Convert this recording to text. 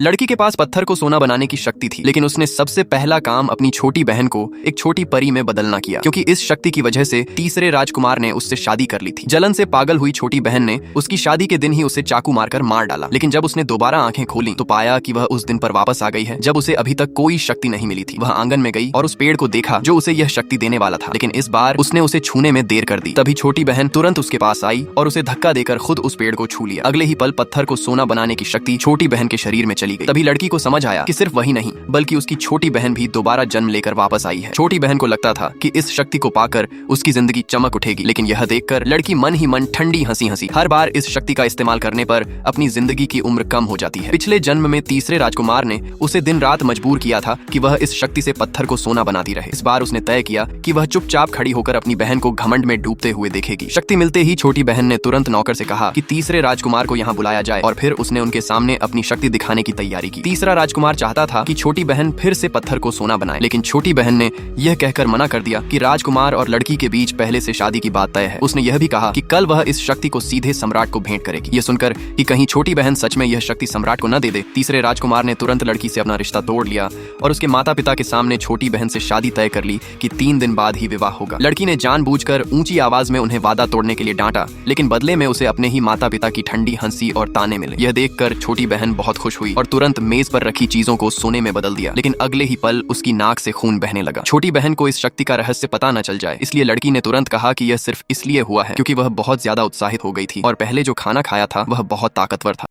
लड़की के पास पत्थर को सोना बनाने की शक्ति थी, लेकिन उसने सबसे पहला काम अपनी छोटी बहन को एक छोटी परी में बदलना किया, क्योंकि इस शक्ति की वजह से तीसरे राजकुमार ने उससे शादी कर ली थी। जलन से पागल हुई छोटी बहन ने उसकी शादी के दिन ही उसे चाकू मारकर मार डाला, लेकिन जब उसने दोबारा आंखें खोली तो पाया कि वह उस दिन पर वापस आ गई है जब उसे अभी तक कोई शक्ति नहीं मिली थी। वह आंगन में गई और उस पेड़ को देखा जो उसे यह शक्ति देने वाला था, लेकिन इस बार उसने उसे छूने में देर कर दी। तभी छोटी बहन तुरंत उसके पास आई और उसे धक्का देकर खुद उस पेड़ को छू लिया। अगले ही पल पत्थर को सोना बनाने की शक्ति छोटी बहन के शरीर में चली गई। तभी लड़की को समझ आया कि सिर्फ वही नहीं बल्कि उसकी छोटी बहन भी दोबारा जन्म लेकर वापस आई है। छोटी बहन को लगता था कि इस शक्ति को पाकर उसकी जिंदगी चमक उठेगी, लेकिन यह देखकर लड़की मन ही मन ठंडी हंसी हंसी। हर बार इस शक्ति का इस्तेमाल करने पर अपनी जिंदगी की उम्र कम हो जाती है। पिछले जन्म में तीसरे राजकुमार ने उसे दिन रात मजबूर किया था कि वह इस शक्ति से पत्थर को सोना बनाती रहे। इस बार उसने तय किया कि वह चुपचाप खड़ी होकर अपनी बहन को घमंड में डूबते हुए देखेगी। शक्ति मिलते ही छोटी बहन ने तुरंत नौकर से कहा कि तीसरे राजकुमार को यहाँ बुलाया जाए, और फिर उसने उनके सामने अपनी शक्ति दिखाने की तैयारी की। तीसरा राजकुमार चाहता था कि छोटी बहन फिर से पत्थर को सोना बनाए, लेकिन छोटी बहन ने यह कहकर मना कर दिया कि राजकुमार और लड़की के बीच पहले से शादी की बात तय है। उसने यह भी कहा कि कल वह इस शक्ति को सीधे सम्राट को भेंट करेगी। यह सुनकर कि कहीं छोटी बहन सच में यह शक्ति सम्राट को न दे दे, तीसरे राजकुमार ने तुरंत लड़की से अपना रिश्ता तोड़ लिया और उसके माता पिता के सामने छोटी बहन से शादी तय कर ली कि 3 दिन बाद ही विवाह होगा। लड़की ने जानबूझकर ऊंची आवाज में उन्हें वादा तोड़ने के लिए डांटा, लेकिन बदले में उसे अपने ही माता पिता की ठंडी हंसी और ताने मिले। यह देखकर छोटी बहन बहुत खुश हुई और तुरंत मेज पर रखी चीजों को सोने में बदल दिया, लेकिन अगले ही पल उसकी नाक से खून बहने लगा। छोटी बहन को इस शक्ति का रहस्य पता न चल जाए, इसलिए लड़की ने तुरंत कहा कि यह सिर्फ इसलिए हुआ है क्योंकि वह बहुत ज्यादा उत्साहित हो गई थी और पहले जो खाना खाया था वह बहुत ताकतवर था।